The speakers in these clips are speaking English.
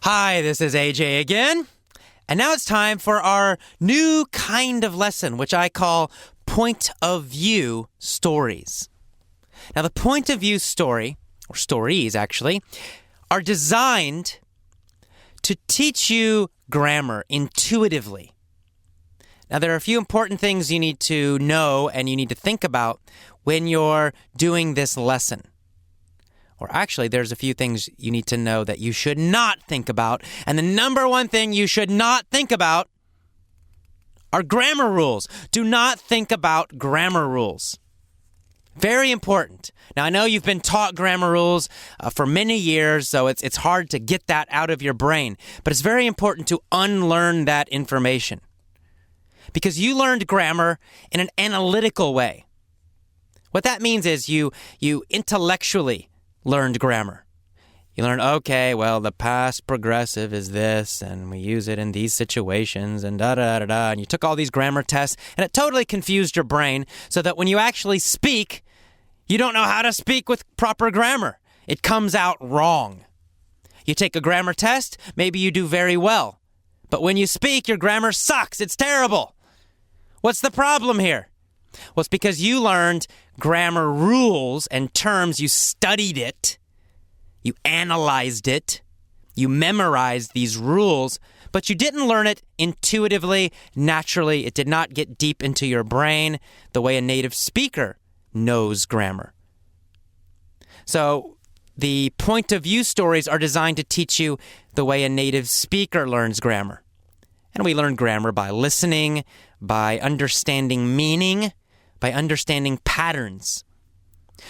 Hi, this is AJ again. And now it's time for our new kind of lesson, which I call point of view stories. Now, the point of view story, or stories actually, are designed to teach you grammar intuitively. Now, there are a few important things you need to know and you need to think about when you're doing this lesson. Or actually, there's a few things you need to know that you should not think about. And the number one thing you should not think about are grammar rules. Do not think about grammar rules. Very important. Now, I know you've been taught grammar rules for many years, so it's hard to get that out of your brain. But it's very important to unlearn that information. Because you learned grammar in an analytical way. What that means is you intellectually learned grammar. You learned, okay, well, the past progressive is this, and we use it in these situations, and da-da-da-da, and you took all these grammar tests, and it totally confused your brain so that when you actually speak, you don't know how to speak with proper grammar. It comes out wrong. You take a grammar test, maybe you do very well. But when you speak, your grammar sucks. It's terrible. What's the problem here? Well, it's because you learned grammar rules and terms. You studied it. You analyzed it. You memorized these rules, but you didn't learn it intuitively, naturally. It did not get deep into your brain the way a native speaker knows grammar. So the point of view stories are designed to teach you the way a native speaker learns grammar. And we learn grammar by listening, by understanding meaning, by understanding patterns.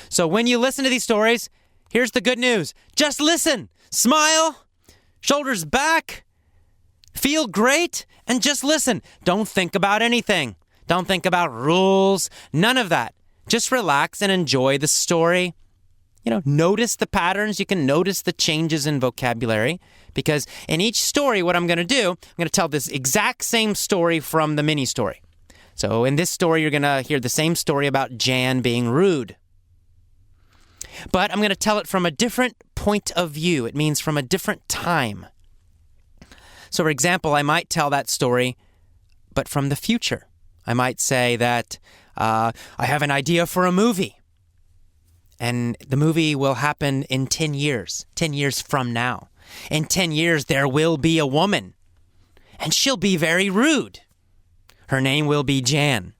So when you listen to these stories, here's the good news. Just listen, smile, shoulders back, feel great, and just listen. Don't think about anything. Don't think about rules, none of that. Just relax and enjoy the story. Notice the patterns. You can notice the changes in vocabulary because in each story, what I'm going to do, I'm going to tell this exact same story from the mini story. So in this story, you're going to hear the same story about Jan being rude. But I'm going to tell it from a different point of view. It means from a different time. So for example, I might tell that story, but from the future. I might say that I have an idea for a movie. And the movie will happen in 10 years from now. In 10 years, there will be a woman. And she'll be very rude. Her name will be Jan.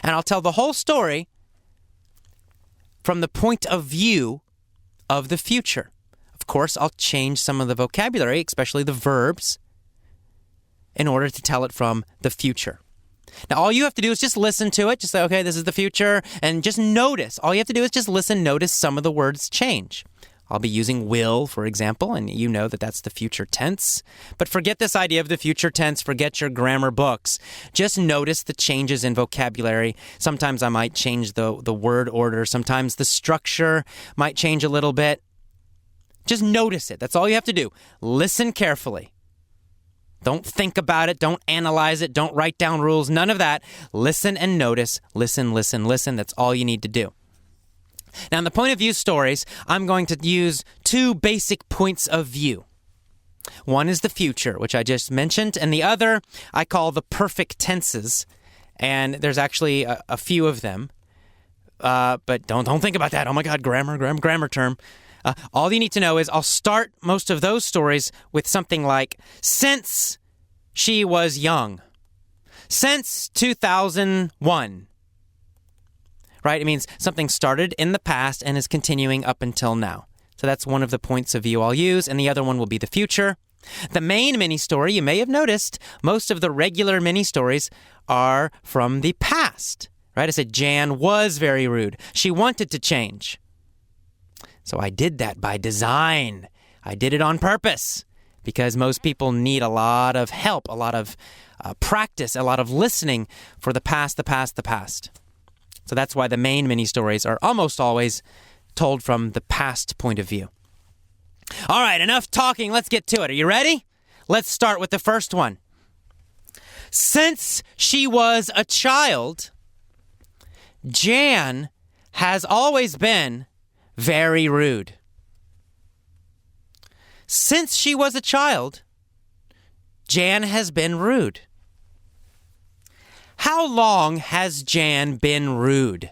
And I'll tell the whole story from the point of view of the future. Of course, I'll change some of the vocabulary, especially the verbs, in order to tell it from the future. Now, all you have to do is just listen to it. Just say, okay, this is the future. And just notice. All you have to do is just listen, notice some of the words change. I'll be using will, for example, and you know that that's the future tense. But forget this idea of the future tense. Forget your grammar books. Just notice the changes in vocabulary. Sometimes I might change the word order. Sometimes the structure might change a little bit. Just notice it. That's all you have to do. Listen carefully. Don't think about it. Don't analyze it. Don't write down rules. None of that. Listen and notice. Listen, listen, listen. That's all you need to do. Now, in the point of view stories, I'm going to use two basic points of view. One is the future, which I just mentioned, and the other I call the perfect tenses. And there's actually a few of them. But don't think about that. Oh my God, grammar term. All you need to know is I'll start most of those stories with something like, since she was young. Since 2001. Right? It means something started in the past and is continuing up until now. So that's one of the points of view I'll use, and the other one will be the future. The main mini-story, you may have noticed, most of the regular mini-stories are from the past. Right? I said Jan was very rude. She wanted to change. So I did that by design. I did it on purpose because most people need a lot of help, a lot of practice, a lot of listening for the past. So that's why the main mini-stories are almost always told from the past point of view. All right, enough talking. Let's get to it. Are you ready? Let's start with the first one. Since she was a child, Jan has always been very rude. since she was a child, Jan has been rude. How long has Jan been rude?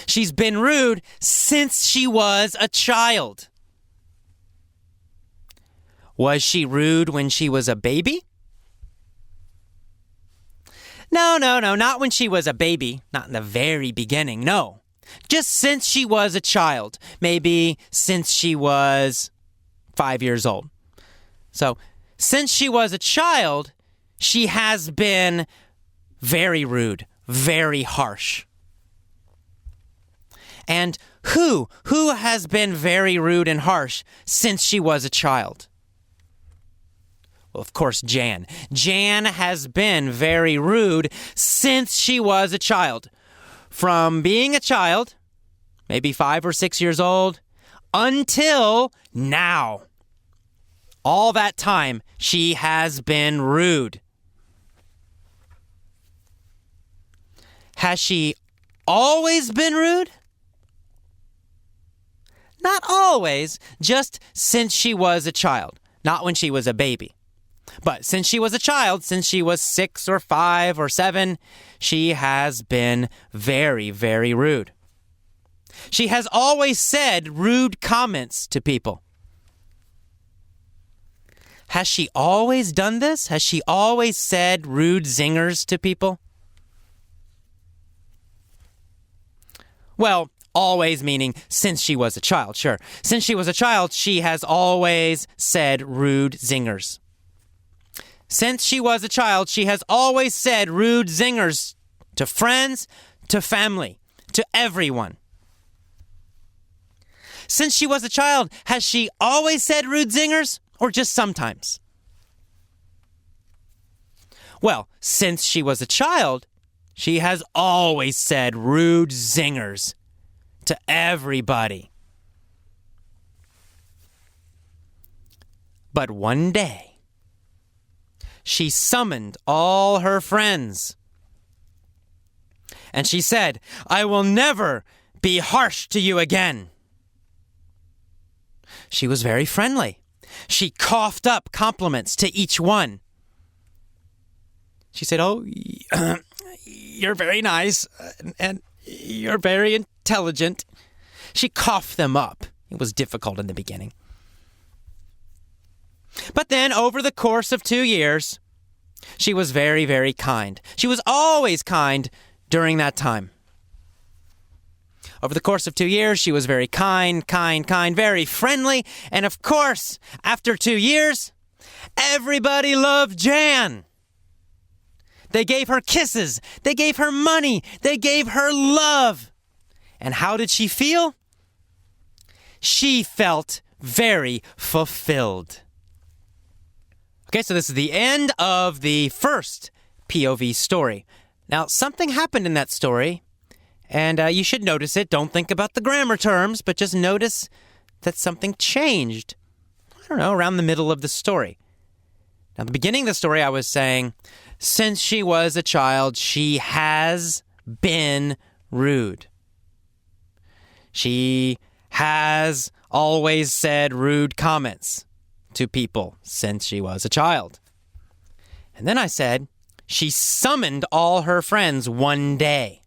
She's been rude since she was a child. Was she rude when she was a baby? No, not when she was a baby. Not in the very beginning, no. Just since she was a child. Maybe since she was 5 years old. So, since she was a child, she has been very rude, very harsh. And who has been very rude and harsh since she was a child? Well, of course, Jan. Jan has been very rude since she was a child. From being a child, maybe 5 or 6 years old, until now. All that time, she has been rude. Has she always been rude? Not always, just since she was a child, not when she was a baby. But since she was a child, since she was 6 or 5 or 7, she has been very, very rude. She has always said rude comments to people. Has she always done this? Has she always said rude zingers to people? Well, always meaning since she was a child, sure. Since she was a child, she has always said rude zingers. Since she was a child, she has always said rude zingers to friends, to family, to everyone. Since she was a child, has she always said rude zingers or just sometimes? Well, since she was a child, she has always said rude zingers to everybody. But one day, she summoned all her friends. And she said, "I will never be harsh to you again." She was very friendly. She coughed up compliments to each one. She said, "Oh, you're very nice, and you're very intelligent." She coughed them up. It was difficult in the beginning. But then, over the course of 2 years, she was very, very kind. She was always kind during that time. Over the course of 2 years, she was very kind, very friendly. And of course, after 2 years, everybody loved Jan. They gave her kisses. They gave her money. They gave her love. And how did she feel? She felt very fulfilled. Okay, so this is the end of the first POV story. Now, something happened in that story, and you should notice it. Don't think about the grammar terms, but just notice that something changed, around the middle of the story. Now, at the beginning of the story, I was saying, since she was a child, she has been rude. She has always said rude comments to people since she was a child. And then I said, she summoned all her friends one day.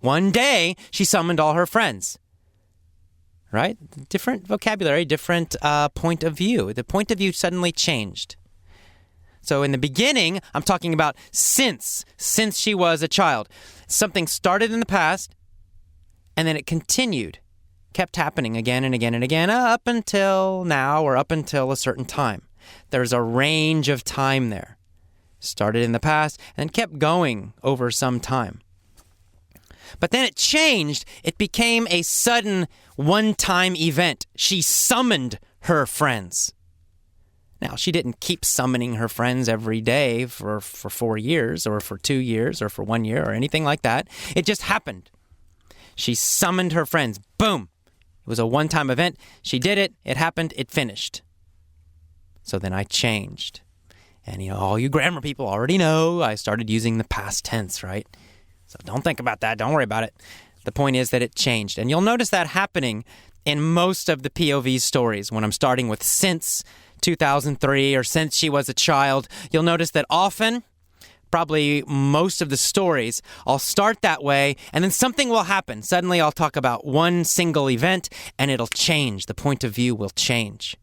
One day, she summoned all her friends. Right? Different vocabulary, different point of view. The point of view suddenly changed. So in the beginning, I'm talking about since she was a child. Something started in the past, and then it continued. Kept happening again and again and again up until now or up until a certain time. There's a range of time there. Started in the past and kept going over some time. But then it changed. It became a sudden one-time event. She summoned her friends. Now, she didn't keep summoning her friends every day for 4 years or for 2 years or for 1 year or anything like that. It just happened. She summoned her friends. Boom. It was a one-time event. She did it. It happened. It finished. So then I changed. And, all you grammar people already know I started using the past tense, right? So don't think about that. Don't worry about it. The point is that it changed. And you'll notice that happening in most of the POV stories, when I'm starting with since 2003 or since she was a child, you'll notice that often, probably most of the stories, I'll start that way and then something will happen. Suddenly I'll talk about one single event and it'll change. The point of view will change.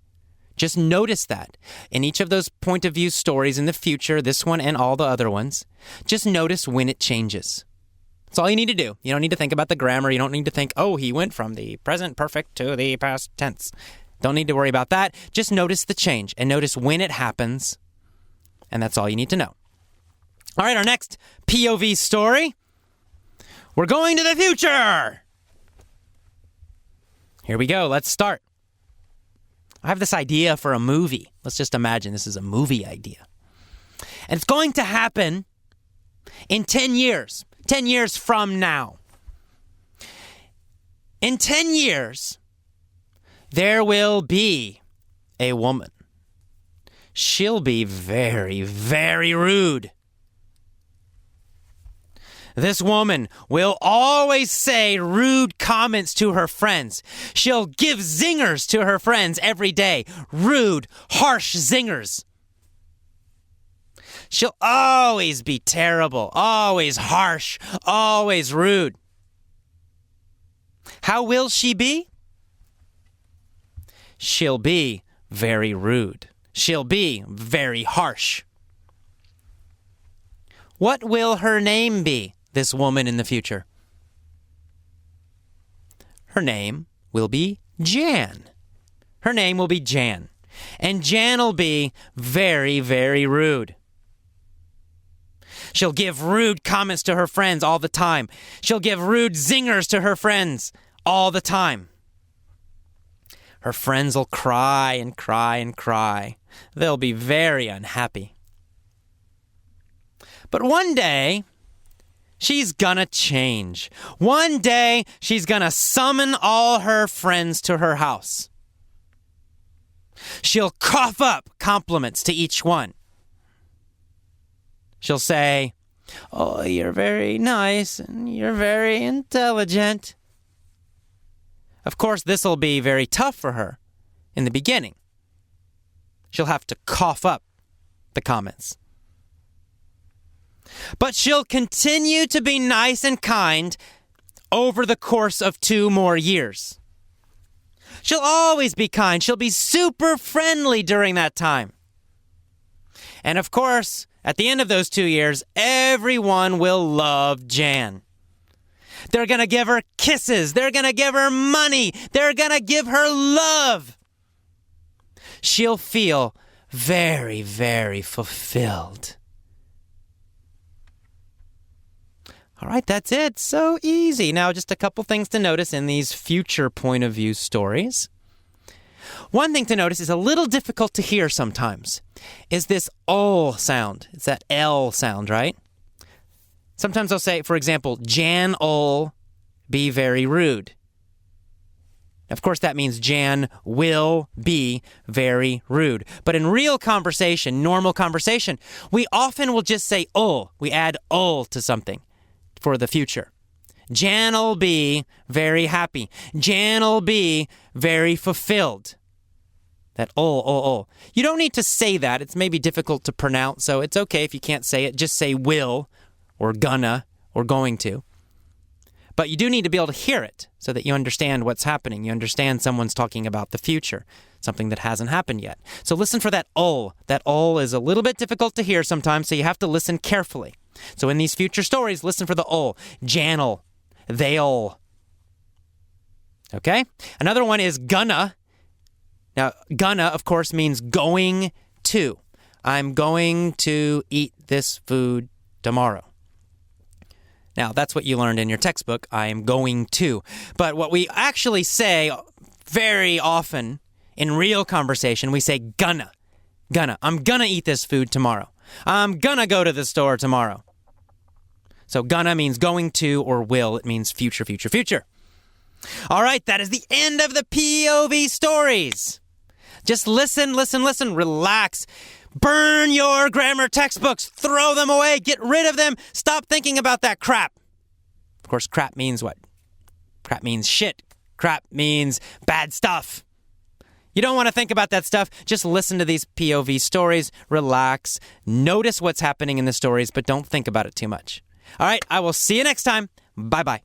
Just notice that. In each of those point of view stories in the future, this one and all the other ones, just notice when it changes. That's all you need to do. You don't need to think about the grammar. You don't need to think, oh, he went from the present perfect to the past tense. Don't need to worry about that. Just notice the change and notice when it happens. And that's all you need to know. All right, our next POV story. We're going to the future. Here we go. Let's start. I have this idea for a movie. Let's just imagine this is a movie idea. And it's going to happen in 10 years. 10 years from now. In 10 years, there will be a woman. She'll be very, very rude. This woman will always say rude comments to her friends. She'll give zingers to her friends every day. Rude, harsh zingers. She'll always be terrible, always harsh, always rude. How will she be? She'll be very rude. She'll be very harsh. What will her name be? This woman in the future. Her name will be Jan. Her name will be Jan. And Jan will be very, very rude. She'll give rude comments to her friends all the time. She'll give rude zingers to her friends all the time. Her friends will cry and cry and cry. They'll be very unhappy. But one day, she's gonna change. One day, she's gonna summon all her friends to her house. She'll cough up compliments to each one. She'll say, "Oh, you're very nice and you're very intelligent." Of course, this will be very tough for her in the beginning. She'll have to cough up the comments. But she'll continue to be nice and kind over the course of 2 more years. She'll always be kind. She'll be super friendly during that time. And of course, at the end of those 2 years, everyone will love Jan. They're going to give her kisses. They're going to give her money. They're going to give her love. She'll feel very, very fulfilled. All right, that's it. So easy. Now, just a couple things to notice in these future point of view stories. One thing to notice is a little difficult to hear sometimes is this "ol" sound. It's that L sound, right? Sometimes I'll say, for example, Jan'll be very rude. Of course, that means Jan will be very rude. But in real conversation, normal conversation, we often will just say "ol." We add "ol" to something for the future. Jan'll be very happy. Jan'll be very fulfilled. That "ol." You don't need to say that. It's maybe difficult to pronounce, so it's okay if you can't say it. Just say will or gonna or going to. But you do need to be able to hear it so that you understand what's happening. You understand someone's talking about the future, something that hasn't happened yet. So listen for that "ol." That "ol" is a little bit difficult to hear sometimes, so you have to listen carefully. So in these future stories, listen for the "ol." Jan'll, they'll. Okay? Another one is gonna. Now, gonna, of course, means going to. I'm going to eat this food tomorrow. Now, that's what you learned in your textbook. I am going to. But what we actually say very often in real conversation, we say gonna. Gonna. I'm gonna eat this food tomorrow. I'm gonna go to the store tomorrow. So gonna means going to, or will. It means future, future, future. All right, that is the end of the POV stories. Just listen, listen, listen, relax. Burn your grammar textbooks. Throw them away. Get rid of them. Stop thinking about that crap. Of course, crap means what? Crap means shit. Crap means bad stuff. You don't want to think about that stuff. Just listen to these POV stories, relax, notice what's happening in the stories, but don't think about it too much. All right, I will see you next time. Bye-bye.